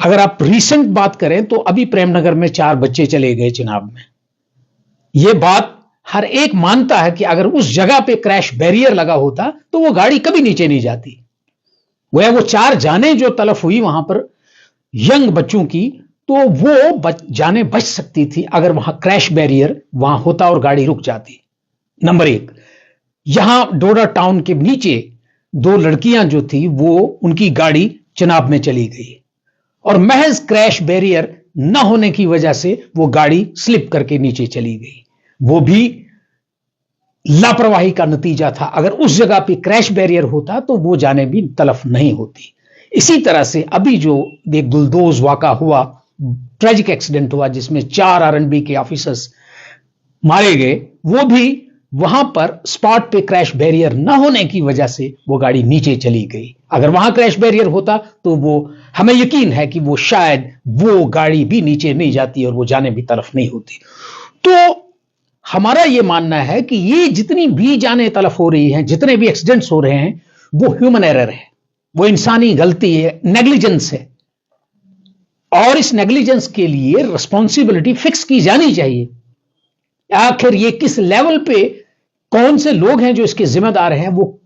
अगर आप रीसेंट बात करें तो अभी प्रेमनगर में 4 बच्चे चले गए चिनाब में। यह बात हर एक मानता है कि अगर उस जगह पे क्रैश बैरियर लगा होता तो वो गाड़ी कभी नीचे नहीं जाती। वो 4 जानें जो तलफ हुई वहां पर यंग बच्चों की, तो वो जानें बच सकती थी अगर वहां क्रैश बैरियर वहां होता और गाड़ी रुक जाती। नंबर 1, यहां डोडा टाउन के नीचे 2 लड़कियां जो थी वो उनकी गाड़ी चिनाब में चली गई और महज क्रैश बैरियर न होने की वजह से वो गाड़ी स्लिप करके नीचे चली गई। वो भी लापरवाही का नतीजा था। अगर उस जगह पे क्रैश बैरियर होता तो वो जाने भी तलफ नहीं होती। इसी तरह से अभी जो एक गुलदोज वाका हुआ, ट्रेजिक एक्सीडेंट हुआ जिसमें 4 आरएनबी के ऑफिसर्स मारे गए, वो भी वहां पर स्पॉट पे क्रैश बैरियर न होने की वजह से वो गाड़ी नीचे चली गई। अगर वहां क्रैश बैरियर होता तो वो हमें यकीन है कि वो शायद वो गाड़ी भी नीचे नहीं जाती और वो जाने भी तलफ नहीं होती। तो हमारा यह मानना है कि ये जितनी भी जाने तलफ हो रही हैं, जितने भी एक्सीडेंट्स हो रहे हैं, वो ह्यूमन एरर है, वो इंसानी गलती है, नेग्लिजेंस है। और इस नेग्लिजेंस के लिए रिस्पॉन्सिबिलिटी फिक्स की जानी चाहिए। आखिर ये किस लेवल पे कौन से लोग हैं जो इसके जिम्मेदार हैं, वो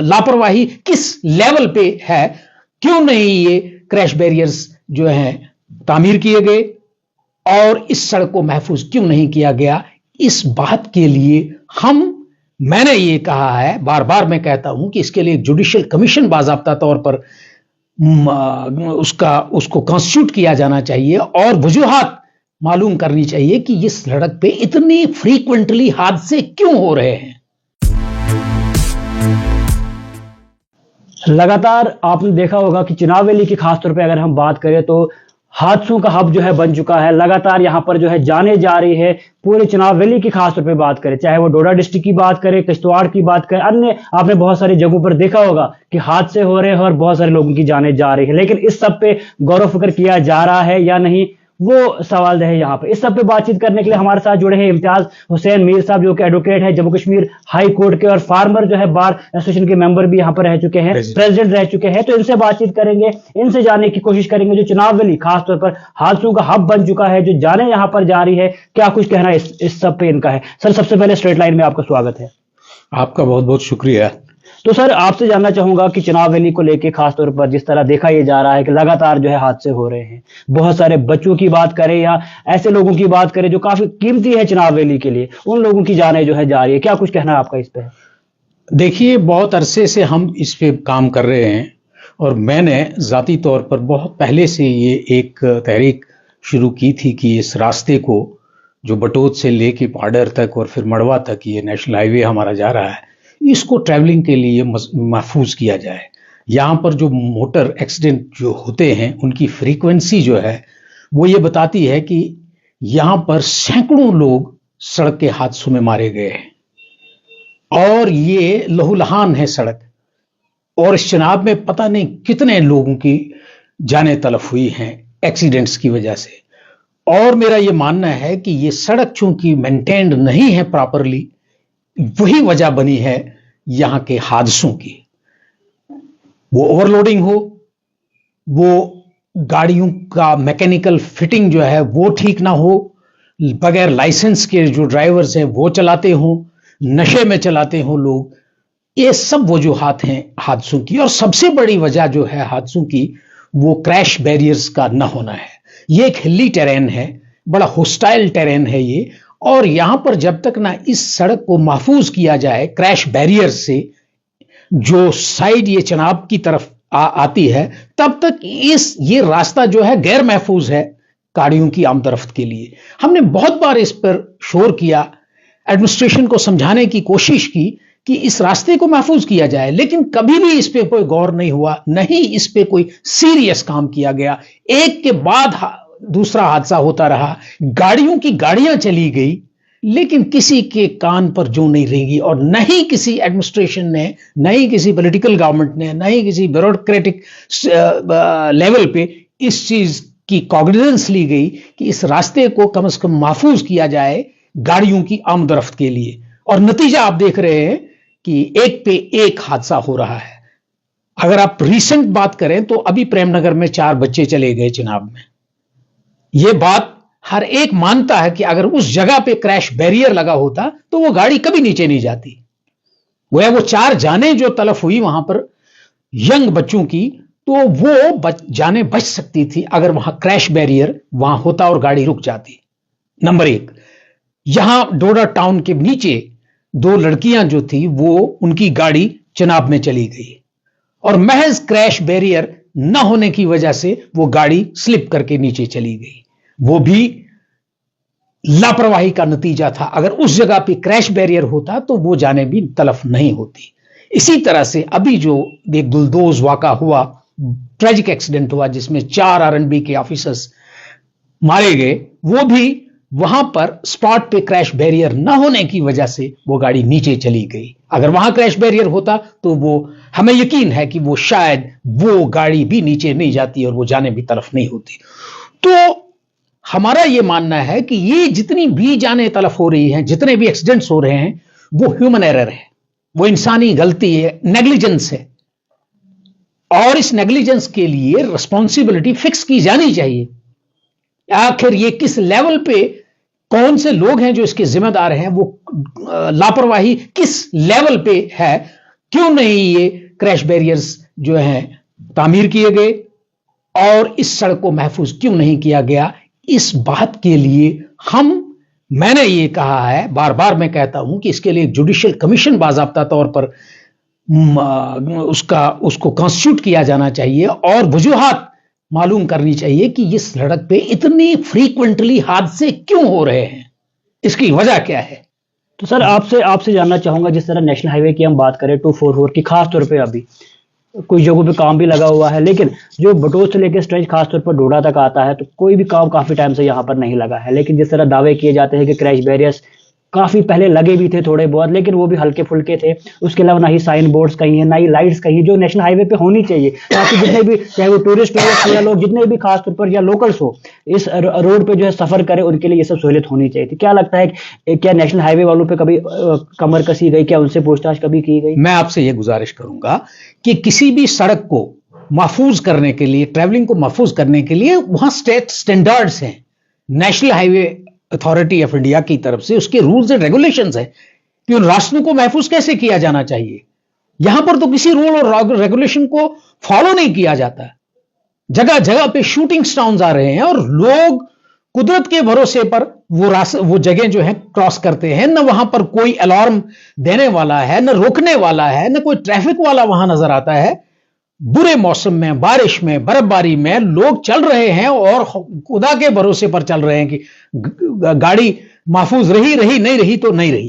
लापरवाही किस लेवल पे है, क्यों नहीं ये क्रैश बैरियर्स जो हैं तामीर किए गए और इस सड़क को महफूज क्यों नहीं किया गया। इस बात के लिए मैंने ये कहा है, बार बार मैं कहता हूं कि इसके लिए जुडिशियल कमीशन बाज़ाब्ता तौर पर उसको कॉन्स्टिट्यूट किया जाना चाहिए और वजूहात मालूम करनी चाहिए कि इस सड़क पे इतनी फ्रीक्वेंटली हादसे क्यों हो रहे हैं। लगातार आपने देखा होगा कि चिनाब वैली की खासतौर पे अगर हम बात करें तो हादसों का हब जो है बन चुका है। लगातार यहां पर जो है जाने जा रही है। पूरे चिनाब वैली की खासतौर पे बात करें, चाहे वो डोडा डिस्ट्रिक्ट की बात करें, किश्तवाड़ की बात करें, अन्य आपने बहुत सारी जगहों पर देखा होगा कि हादसे हो रहे हैं और बहुत सारे लोगों की जाने जा रही है। लेकिन इस सब पे गौर फिक्र किया जा रहा है या नहीं, वो सवाल है यहाँ पे। इस सब पे बातचीत करने के लिए हमारे साथ जुड़े हैं इम्तियाज हुसैन मीर साहब, जो कि एडवोकेट है जम्मू कश्मीर हाई कोर्ट के और फार्मर जो है बार एसोसिएशन के मेंबर भी यहाँ पर रह चुके हैं, प्रेसिडेंट रह चुके हैं। तो इनसे बातचीत करेंगे, इनसे जानने की कोशिश करेंगे जो चिनाब वैली खासतौर पर हादसों का हब बन चुका है, जो जाने यहाँ पर जा रही है, क्या कुछ कहना इस सब पे इनका है। सर, सबसे पहले स्ट्रेट लाइन में आपका स्वागत है। आपका बहुत बहुत शुक्रिया। तो सर, आपसे जानना चाहूंगा कि चिनाब वैली को लेके खासतौर पर जिस तरह देखा यह जा रहा है कि लगातार जो है हादसे हो रहे हैं, बहुत सारे बच्चों की बात करें या ऐसे लोगों की बात करें जो काफी कीमती है चिनाब वैली के लिए, उन लोगों की जानें जो है जा रही है, क्या कुछ कहना है आपका इस पे? देखिए, बहुत अरसे से हम इस पे काम कर रहे हैं और मैंने जाती तौर पर बहुत पहले से ये एक तहरीक शुरू की थी कि इस रास्ते को जो बटोत से लेके पाडर तक और फिर मड़वा तक ये नेशनल हाईवे हमारा जा रहा है, इसको ट्रैवलिंग के लिए महफूज किया जाए। यहाँ पर जो मोटर एक्सीडेंट जो होते हैं उनकी फ्रीक्वेंसी जो है वो ये बताती है कि यहाँ पर सैकड़ों लोग सड़क के हादसों में मारे गए हैं और ये लहूलुहान है सड़क। और इस चिनाब में पता नहीं कितने लोगों की जाने तलफ हुई हैं एक्सीडेंट्स की वजह से। और मेरा ये मानना है कि ये सड़क चूंकि मेंटेन्ड नहीं है प्रॉपरली, वही वजह बनी है यहां के हादसों की। वो ओवरलोडिंग हो, वो गाड़ियों का मैकेनिकल फिटिंग जो है वो ठीक ना हो, बगैर लाइसेंस के जो ड्राइवर्स हैं वो चलाते हों, नशे में चलाते हों लोग, ये सब वजूहात हैं हादसों की। और सबसे बड़ी वजह जो है हादसों की वो क्रैश बैरियर्स का न होना है। ये एक हिली टेरेन है, बड़ा होस्टाइल टेरेन है ये, और यहां पर जब तक ना इस सड़क को महफूज किया जाए क्रैश बैरियर से, जो साइड ये चिनाब की तरफ आती है, तब तक ये रास्ता जो है गैर महफूज है गाड़ियों की आमदरफ्त के लिए। हमने बहुत बार इस पर शोर किया, एडमिनिस्ट्रेशन को समझाने की कोशिश की कि इस रास्ते को महफूज किया जाए, लेकिन कभी भी इस पे कोई गौर नहीं हुआ, नहीं इस पे कोई सीरियस काम किया गया। एक के बाद दूसरा हादसा होता रहा, गाड़ियों की गाड़ियां चली गई, लेकिन किसी के कान पर जू नहीं रहेगी। और नहीं किसी एडमिनिस्ट्रेशन ने, नहीं किसी पॉलिटिकल गवर्नमेंट ने, नहीं किसी ब्यूरोक्रेटिक लेवल पे इस चीज की कॉग्निजेंस ली गई कि इस रास्ते को कम से कम महफूज किया जाए गाड़ियों की आमदरफ्त के लिए। और नतीजा आप देख रहे हैं कि एक पे एक हादसा हो रहा है। अगर आप रीसेंट बात करें तो अभी प्रेमनगर में 4 बच्चे चले गए चिनाब में। यह बात हर एक मानता है कि अगर उस जगह पे क्रैश बैरियर लगा होता तो वो गाड़ी कभी नीचे नहीं जाती। वो 4 जाने जो तलफ हुई वहां पर यंग बच्चों की, तो वो जाने बच सकती थी अगर वहां क्रैश बैरियर वहां होता और गाड़ी रुक जाती। नंबर 1, यहां डोडा टाउन के नीचे 2 लड़कियां जो थी वो उनकी गाड़ी चिनाब में चली गई और महज क्रैश बैरियर न होने की वजह से वो गाड़ी स्लिप करके नीचे चली गई। वो भी लापरवाही का नतीजा था। अगर उस जगह पे क्रैश बैरियर होता तो वो जाने भी तलफ नहीं होती। इसी तरह से अभी जो एक गुलदोज वाका हुआ, ट्रेजिक एक्सीडेंट हुआ जिसमें 4 आरएनबी के ऑफिसर्स मारे गए, वो भी वहां पर स्पॉट पे क्रैश बैरियर न होने की वजह से वो गाड़ी नीचे चली गई। अगर वहां क्रैश बैरियर होता तो वो हमें यकीन है कि वो शायद वो गाड़ी भी नीचे नहीं जाती और वो जाने भी तलफ नहीं होती। तो हमारा ये मानना है कि ये जितनी भी जाने तलफ हो रही हैं, जितने भी एक्सीडेंट्स हो रहे हैं, वो ह्यूमन एरर है, वो इंसानी गलती है, नेग्लिजेंस है। और इस नेग्लिजेंस के लिए रिस्पॉन्सिबिलिटी फिक्स की जानी चाहिए। आखिर ये किस लेवल पे कौन से लोग हैं जो इसके जिम्मेदार हैं, वो लापरवाही किस लेवल पे है, क्यों नहीं ये क्रैश बैरियर्स जो हैं तामीर किए गए और इस सड़क को महफूज क्यों नहीं किया गया। इस बात के लिए मैंने ये कहा है, बार बार मैं कहता हूं कि इसके लिए जुडिशियल कमीशन बाज़ाब्ता तौर पर उसको कॉन्स्टिट्यूट किया जाना चाहिए और वजूहात मालूम करनी चाहिए कि इस सड़क पे इतनी फ्रीक्वेंटली हादसे क्यों हो रहे हैं, इसकी वजह क्या है। तो सर आपसे जानना चाहूंगा, जिस तरह नेशनल हाईवे की हम बात करें 244 की, खास तौर पे अभी कुछ जगहों पे काम भी लगा हुआ है, लेकिन जो बटोच से लेकर स्ट्रेच खासतौर पर डोडा तक आता है तो कोई भी काम काफी टाइम से यहाँ पर नहीं लगा है। लेकिन जिस तरह दावे किए जाते हैं कि क्रैश बैरियर्स काफी पहले लगे भी थे थोड़े बहुत, लेकिन वो भी हल्के फुल्के थे। उसके अलावा ना ही साइन बोर्ड्स कहीं है, ना ही लाइट्स कहीं, जो नेशनल हाईवे पे होनी चाहिए ताकि जितने भी, चाहे वो टूरिस्ट हो या लोग जितने भी खासतौर पर या लोकल्स हो इस रोड पे जो है सफर करें, उनके लिए ये सब सहूलियत होनी चाहिए थी। क्या लगता है, क्या नेशनल हाईवे वालों पे कभी कमर कसी गई, क्या उनसे पूछताछ कभी की गई? मैं आपसे ये गुजारिश करूंगा कि किसी भी सड़क को महफूज करने के लिए, ट्रैवलिंग को महफूज करने के लिए वहां स्टेट स्टैंडर्ड्स हैं। National highway authority of India की तरफ से उसके रूल्स एंड रेगुलेशंस हैं कि उन रास्तों को महफूज कैसे किया जाना चाहिए। यहां पर तो किसी रूल और रेगुलेशन को फॉलो नहीं किया जाता। जगह जगह पे शूटिंग स्टाउन्स आ रहे हैं और लोग कुदरत के भरोसे पर वो जगह जो है क्रॉस करते हैं। न वहां पर कोई अलार्म देने वाला है, न रोकने वाला है, न कोई ट्रैफिक वाला वहां नजर आता है। बुरे मौसम में, बारिश में, बर्फबारी में लोग चल रहे हैं और खुदा के भरोसे पर चल रहे हैं कि गाड़ी महफूज रही नहीं रही तो नहीं रही।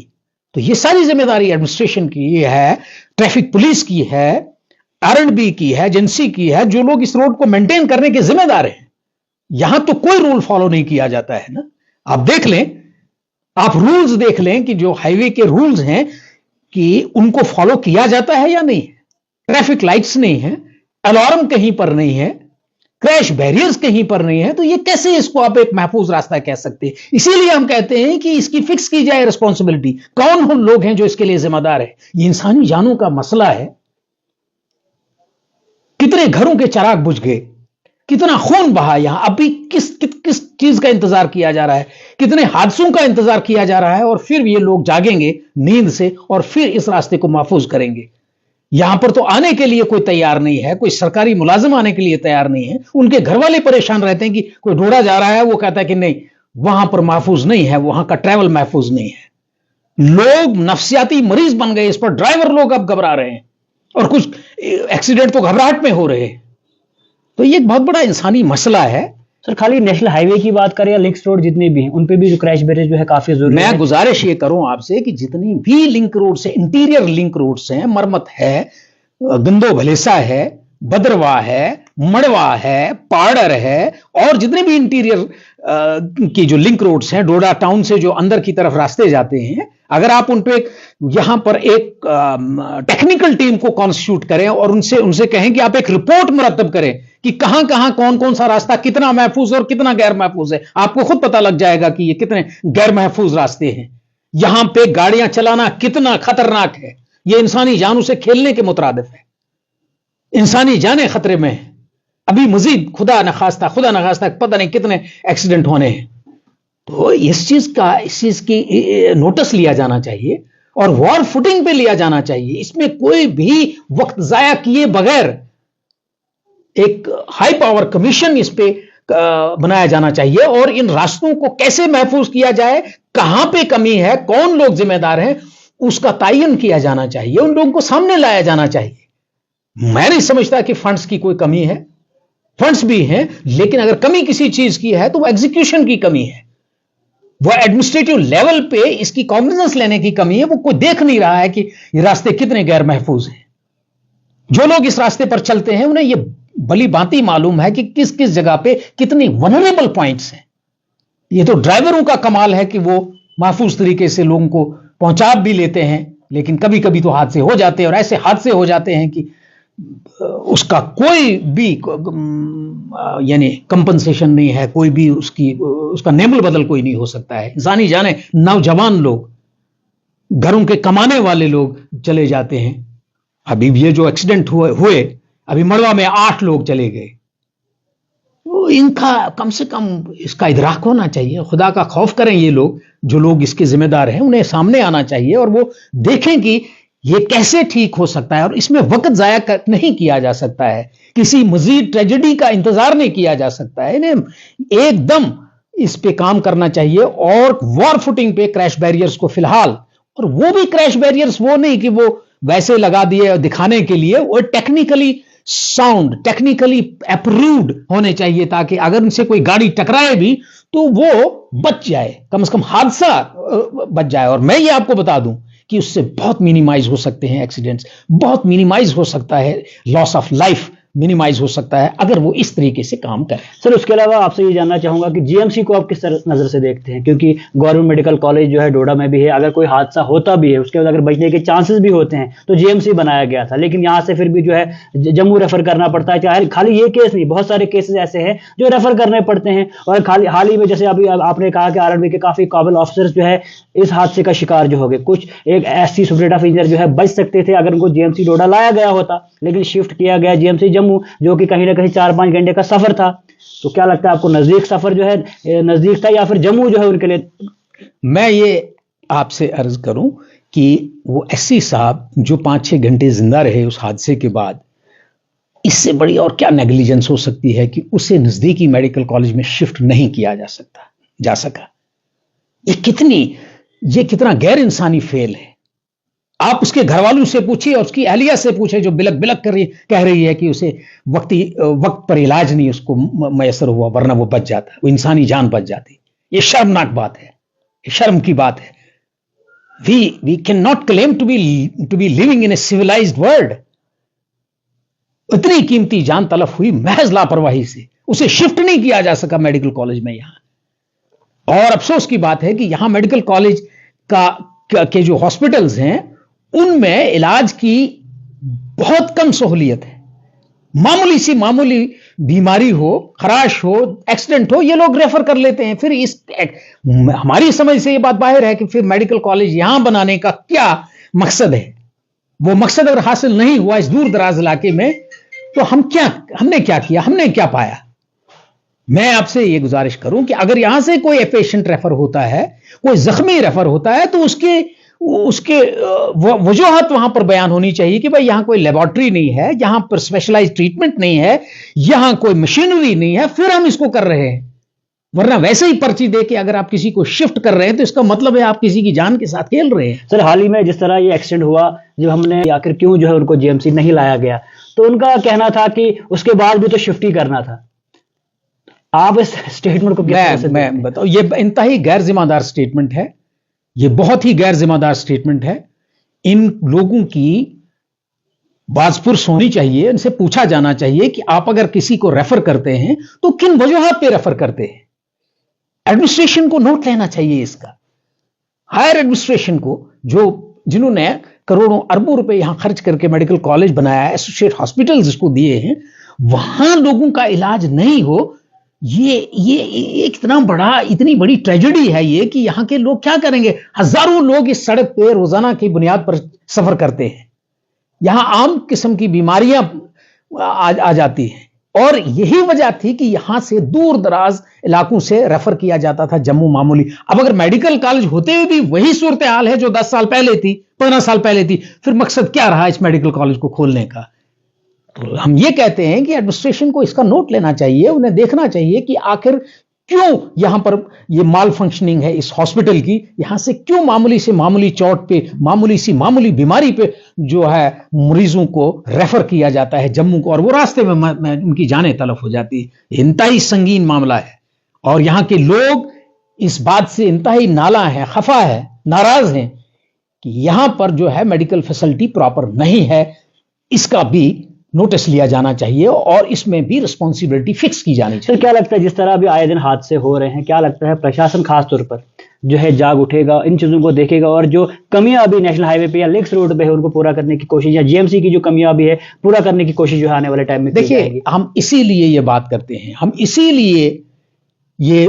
तो ये सारी जिम्मेदारी एडमिनिस्ट्रेशन की है, ट्रैफिक पुलिस की है, आरएंडबी की है, एजेंसी की है, जो लोग इस रोड को मेंटेन करने के जिम्मेदार हैं। यहां तो कोई रूल फॉलो नहीं किया जाता है ना। आप देख लें, आप रूल्स देख लें कि जो हाईवे के रूल्स हैं कि उनको फॉलो किया जाता है या नहीं। ट्रैफिक लाइट्स नहीं है, अलार्म कहीं पर नहीं है, क्रैश बैरियर्स कहीं पर नहीं है, तो ये कैसे इसको आप एक महफूज रास्ता कह सकते हैं। इसीलिए हम कहते हैं कि इसकी फिक्स की जाए रिस्पॉन्सिबिलिटी। कौन हम लोग हैं जो इसके लिए जिम्मेदार है। ये इंसानी जानों का मसला है। कितने घरों के चिराग बुझ गए, कितना खून बहा। यहां अभी किस चीज का इंतजार किया जा रहा है, कितने हादसों का इंतजार किया जा रहा है, और फिर ये लोग जागेंगे नींद से और फिर इस रास्ते को महफूज करेंगे। यहां पर तो आने के लिए कोई तैयार नहीं है, कोई सरकारी मुलाजिम आने के लिए तैयार नहीं है। उनके घर वाले परेशान रहते हैं कि कोई डोडा जा रहा है, वो कहता है कि नहीं वहां पर महफूज नहीं है, वहां का ट्रैवल महफूज नहीं है। लोग नफ्सियाती मरीज बन गए इस पर। ड्राइवर लोग अब घबरा रहे हैं और कुछ एक्सीडेंट तो घबराहट में हो रहे हैं। तो ये एक बहुत बड़ा इंसानी मसला है। सर, खाली नेशनल हाईवे की बात करें या लिंक्स रोड जितने भी हैं, उन पे भी जो क्रैश बैरियर जो है काफी जरूरी है। मैं गुजारिश ये करूं आपसे कि जितनी भी लिंक रोड से, इंटीरियर लिंक रोड से हैं, मरमत है, गंदो भलेसा है, बदरवा है, मड़वा है, पाड़र है, और जितने भी इंटीरियर की जो लिंक रोड्स हैं, डोडा टाउन से जो अंदर की तरफ रास्ते जाते हैं, अगर आप उन पे यहां पर एक टेक्निकल टीम को कॉन्स्टिट्यूट करें और उनसे कहें कि आप एक रिपोर्ट मुरतब करें कि कहां कहां कौन कौन सा रास्ता कितना महफूज है और कितना गैर महफूज है, आपको खुद पता लग जाएगा कि ये कितने गैर महफूज रास्ते हैं। यहां पे गाड़ियां चलाना कितना खतरनाक है। ये इंसानी जानों से खेलने के मुतरादिफ है। इंसानी जाने खतरे में है। अभी मजीद खुदा न खास्ता पता नहीं कितने एक्सीडेंट होने हैं। तो इस चीज की नोटिस लिया जाना चाहिए और वॉर फुटिंग पे लिया जाना चाहिए। इसमें कोई भी वक्त जाया किए बगैर एक हाई पावर कमीशन इस पे बनाया जाना चाहिए और इन रास्तों को कैसे महफूज किया जाए, कहां पे कमी है, कौन लोग जिम्मेदार हैं, उसका तयन किया जाना चाहिए, उन लोगों को सामने लाया जाना चाहिए। मैं नहीं समझता कि फंड्स की कोई कमी है, फंड्स भी हैं, लेकिन अगर कमी किसी चीज की है तो वो एग्जीक्यूशन की कमी है, वो एडमिनिस्ट्रेटिव लेवल पे इसकी कॉग्निजेंस लेने की कमी है। वो कोई देख नहीं रहा है कि ये रास्ते कितने गैर महफूज हैं। जो लोग इस रास्ते पर चलते हैं उन्हें ये भली भांति मालूम है कि किस किस जगह पे कितनी वनरेबल पॉइंट्स हैं। ये तो ड्राइवरों का कमाल है कि वो महफूज तरीके से लोगों को पहुंचा भी लेते हैं, लेकिन कभी कभी तो हादसे हो जाते हैं और ऐसे हादसे हो जाते हैं कि उसका कोई भी यानी कंपनसेशन नहीं है, कोई भी उसका नेमल बदल कोई नहीं हो सकता है। इंसानी जाने, नौजवान लोग, घरों के कमाने वाले लोग चले जाते हैं। अभी ये जो एक्सीडेंट हुए अभी मड़वा में 8 लोग चले गए। तो इनका कम से कम इसका इदराक होना चाहिए। खुदा का खौफ करें ये लोग, जो लोग इसके जिम्मेदार हैं, उन्हें सामने आना चाहिए और वो देखें कि ये कैसे ठीक हो सकता है और इसमें वक्त जाया नहीं किया जा सकता है, किसी मजीद ट्रेजेडी का इंतजार नहीं किया जा सकता है। इन्हें एकदम इस पे काम करना चाहिए और वॉर फुटिंग पे क्रैश बैरियर्स को फिलहाल, और वो भी क्रैश बैरियर्स वो नहीं कि वो वैसे लगा दिए दिखाने के लिए, वो टेक्निकली साउंड, टेक्निकली अप्रूव्ड होने चाहिए ताकि अगर उनसे कोई गाड़ी टकराए भी तो वो बच जाए, कम से कम हादसा बच जाए। और मैं ये आपको बता दूं कि उससे बहुत मिनिमाइज हो सकते हैं एक्सीडेंट्स, बहुत मिनिमाइज हो सकता है लॉस ऑफ लाइफ, मिनिमाइज हो सकता है अगर वो इस तरीके से काम करें। सर, उसके अलावा आपसे ये जानना चाहूंगा कि जीएमसी को आप किस नजर से देखते हैं, क्योंकि गवर्नमेंट मेडिकल कॉलेज जो है डोडा में भी है, अगर कोई हादसा होता भी है उसके बाद अगर बचने के चांसेस भी होते हैं तो जीएमसी बनाया गया था, लेकिन यहाँ से फिर भी जो है जम्मू रेफर करना पड़ता है। चाहे खाली ये केस नहीं, बहुत सारे केसेस ऐसे हैं जो रेफर करने पड़ते हैं। और खाली हाल ही में जैसे अभी आपने कहा कि आरआरबी के काफी काबिल ऑफिसर्स जो है इस हादसे का शिकार जो हो गए। कुछ एक एससी सुपरिटेंडेंट ऑफ इंजीनियर जो है बच सकते थे अगर उनको जीएमसी डोडा लाया गया होता, लेकिन शिफ्ट किया गया जीएमसी जम्मू, जो कि कहीं ना कहीं 4-5 घंटे का सफर था। तो क्या लगता है आपको, नजदीक सफर जो है नजदीक था या फिर जम्मू जो है उनके लिए? मैं ये आपसे अर्ज करूं कि वो एससी साहब जो 5-6 घंटे जिंदा रहे उस हादसे के बाद, इससे बड़ी और क्या नेग्लिजेंस हो सकती है कि उसे नजदीकी मेडिकल कॉलेज में शिफ्ट नहीं किया जा सका। ये कितना गैर इंसानी फेल है। आप उसके घर वालों से पूछिए और उसकी अहलिया से पूछे जो बिलक बिलक कह रही है कि उसे वक्त पर इलाज नहीं उसको मैसर हुआ, वरना वो बच जाता, वो इंसानी जान बच जाती। ये शर्मनाक बात है, ये शर्म की बात है। We can not claim to be living in a civilised world. इतनी कीमती जान तलफ हुई महज लापरवाही से, उसे शिफ्ट नहीं किया जा सका मेडिकल कॉलेज में यहां। और अफसोस की बात है कि यहां मेडिकल कॉलेज के जो हॉस्पिटल्स हैं उनमें इलाज की बहुत कम सहूलियत है। मामूली सी मामूली बीमारी हो, खराश हो, एक्सीडेंट हो, ये लोग रेफर कर लेते हैं। फिर हमारी समझ से ये बात बाहर है कि फिर मेडिकल कॉलेज यहां बनाने का क्या मकसद है। वो मकसद अगर हासिल नहीं हुआ इस दूर दराज इलाके में तो हमने क्या किया, हमने क्या पाया। मैं आपसे ये गुजारिश करूं कि अगर यहां से कोई पेशेंट रेफर होता है, कोई जख्मी रेफर होता है, तो उसके वजूहत वहां पर बयान होनी चाहिए कि भाई यहां कोई लेबोरेटरी नहीं है, यहां पर स्पेशलाइज्ड ट्रीटमेंट नहीं है, यहां कोई मशीनरी नहीं है, फिर हम इसको कर रहे हैं। वरना वैसे ही पर्ची दे के अगर आप किसी को शिफ्ट कर रहे हैं तो इसका मतलब है आप किसी की जान के साथ खेल रहे हैं। सर, हाल ही में जिस तरह ये एक्सीडेंट हुआ, जब हमने आखिर क्यों जो है उनको जीएमसी नहीं लाया गया, तो उनका कहना था कि उसके बाद भी तो शिफ्ट ही करना था। आप इस स्टेटमेंट को मैं बताऊं, ये इंतहाई गैर जिम्मेदार स्टेटमेंट है, ये बहुत ही गैर जिम्मेदार स्टेटमेंट है। इन लोगों की बाजपुरस होनी चाहिए, इनसे पूछा जाना चाहिए कि आप अगर किसी को रेफर करते हैं तो किन वजूहात पे रेफर करते हैं। एडमिनिस्ट्रेशन को नोट लेना चाहिए इसका, हायर एडमिनिस्ट्रेशन को, जिन्होंने करोड़ों अरबों रुपए यहां खर्च करके मेडिकल कॉलेज बनाया है, एसोसिएट हॉस्पिटल्स इसको दिए हैं, वहां लोगों का इलाज नहीं हो। ये इतनी बड़ी ट्रेजेडी है ये कि यहां के लोग क्या करेंगे। हजारों लोग इस सड़क पे रोजाना की बुनियाद पर सफर करते हैं। यहां आम किस्म की बीमारियां आ जाती है। और यही वजह थी कि यहां से दूर दराज इलाकों से रेफर किया जाता था जम्मू मामूली। अब अगर मेडिकल कॉलेज होते हुए भी वही सूरत हाल है जो 10 साल पहले थी, 15 साल पहले थी, फिर मकसद क्या रहा इस मेडिकल कॉलेज को खोलने का? तो हम ये कहते हैं कि एडमिनिस्ट्रेशन को इसका नोट लेना चाहिए, उन्हें देखना चाहिए कि आखिर क्यों यहां पर ये माल फंक्शनिंग है इस हॉस्पिटल की, यहां से क्यों मामूली से मामूली चोट पे, मामूली सी मामूली बीमारी पे जो है मरीजों को रेफर किया जाता है जम्मू को, और वो रास्ते में उनकी जानें तलफ हो जाती है। इंतहाई संगीन मामला है और यहां के लोग इस बात से इंतहाई नाला है, खफा है, नाराज हैं कि यहां पर जो है मेडिकल फैसिलिटी प्रॉपर नहीं है। इसका भी नोटिस लिया जाना चाहिए और इसमें भी रिस्पॉन्सिबिलिटी फिक्स की जानी चाहिए। सर क्या लगता है जिस तरह अभी आए दिन हादसे हो रहे हैं, क्या लगता है प्रशासन खास तौर पर जो है जाग उठेगा, इन चीजों को देखेगा और जो कमियां अभी नेशनल हाईवे पे या लिंक्स रोड पे है उनको पूरा करने की कोशिश, या जीएमसी की जो कमियां अभी है पूरा करने की कोशिश जो है आने वाले टाइम में? देखिए, हम इसीलिए ये बात करते हैं, हम इसीलिए ये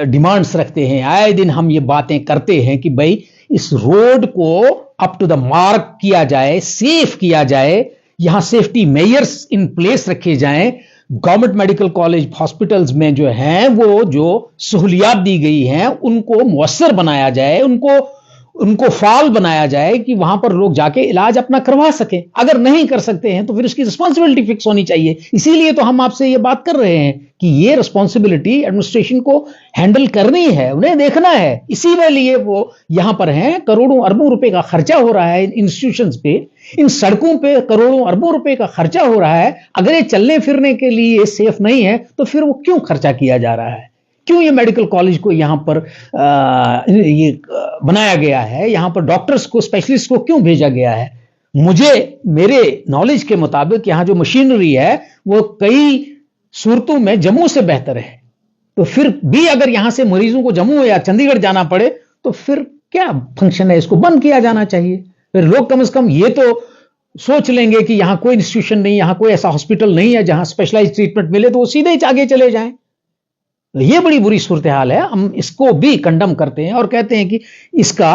डिमांड्स रखते हैं, आए दिन हम ये बातें करते हैं कि भाई इस रोड को अप टू द मार्क किया जाए, सेफ किया जाए, यहां सेफ्टी मेजर्स इन प्लेस रखे जाएं। गवर्नमेंट मेडिकल कॉलेज हॉस्पिटल्स में जो हैं वो जो सहूलियात दी गई हैं उनको मुयस्सर बनाया जाए, उनको फाल बनाया जाए कि वहां पर लोग जाके इलाज अपना करवा सकें। अगर नहीं कर सकते हैं तो फिर उसकी रिस्पॉन्सिबिलिटी फिक्स होनी चाहिए। इसीलिए तो हम आपसे ये बात कर रहे हैं कि ये रिस्पॉन्सिबिलिटी एडमिनिस्ट्रेशन को हैंडल करनी है, उन्हें देखना है। इसी में लिए वो यहां पर हैं। करोड़ों अरबों रुपए का खर्चा हो रहा है इन इंस्टीट्यूशंस पे, इन सड़कों पे करोड़ों अरबों रुपए का खर्चा हो रहा है। अगर ये चलने फिरने के लिए सेफ नहीं है तो फिर वो क्यों खर्चा किया जा रहा है? क्यों ये मेडिकल कॉलेज को यहां पर ये बनाया गया है? यहां पर डॉक्टर्स को, स्पेशलिस्ट को क्यों भेजा गया है? मेरे नॉलेज के मुताबिक यहां जो मशीनरी है वो कई सूरतों में जम्मू से बेहतर है। तो फिर भी अगर यहां से मरीजों को जम्मू या चंडीगढ़ जाना पड़े तो फिर क्या फंक्शन है? इसको बंद किया जाना चाहिए। फिर लोग कम से कम ये तो सोच लेंगे कि यहां कोई इंस्टीट्यूशन नहीं, यहां कोई ऐसा हॉस्पिटल नहीं है जहां स्पेशलाइज्ड ट्रीटमेंट मिले, तो वो सीधे ही आगे चले जाएं। ये बड़ी बुरी सूरत हाल है। हम इसको भी कंडम करते हैं और कहते हैं कि इसका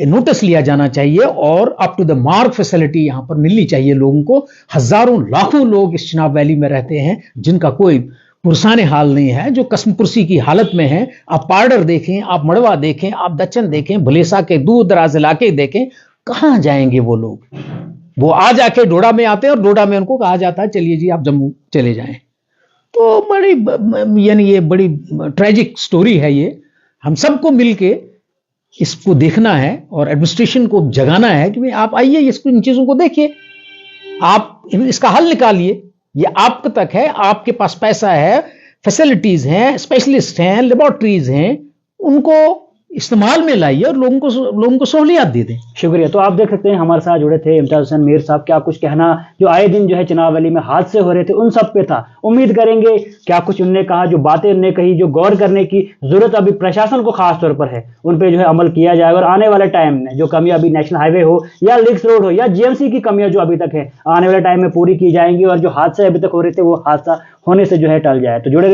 नोटिस लिया जाना चाहिए और up to the mark facility यहां पर मिलनी चाहिए लोगों को। हजारों लाखों लोग इस चिनाब वैली में रहते हैं जिनका कोई पुरसाने हाल नहीं है, जो कसमपुरसी की हालत में है। आप पार्डर देखें, आप मड़वा देखें, आप दच्चन देखें, भलेसा के दूर दराज इलाके देखें, कहां जाएंगे वो लोग? वो आ जाके डोडा में आते हैं और डोडा में उनको कहा जाता है चलिए जी आप जम्मू चले जाएं। तो यानी ये बड़ी ट्रेजिक स्टोरी है। ये हम सबको मिलके इसको देखना है और एडमिनिस्ट्रेशन को जगाना है कि भाई आप आइए, इसको, इन चीजों को देखिए, आप इसका हल निकालिए। ये आप तक है, आपके पास पैसा है, फैसिलिटीज हैं, स्पेशलिस्ट हैं, लेबोरेटरीज हैं, उनको इस्तेमाल में लाइए और लोगों को सहूलियत दे दें। शुक्रिया। तो आप देख सकते हैं हमारे साथ जुड़े थे इम्तियाज हुसैन मीर साहब। क्या कुछ कहना जो आए दिन जो है चिनाब वैली में हादसे हो रहे थे उन सब पे था। उम्मीद करेंगे क्या कुछ उनने कहा, जो बातें उनने कही, जो गौर करने की जरूरत अभी प्रशासन को खास तौर पर है, उन पे जो है अमल किया जाएगा और आने वाले टाइम में जो कमियां अभी नेशनल हाईवे हो या लिंक्स रोड हो या जीएमसी की कमियां जो अभी तक है आने वाले टाइम में पूरी की जाएंगी और जो हादसे अभी तक हो रहे थे वो हादसा होने से जो है टल जाए। तो जुड़े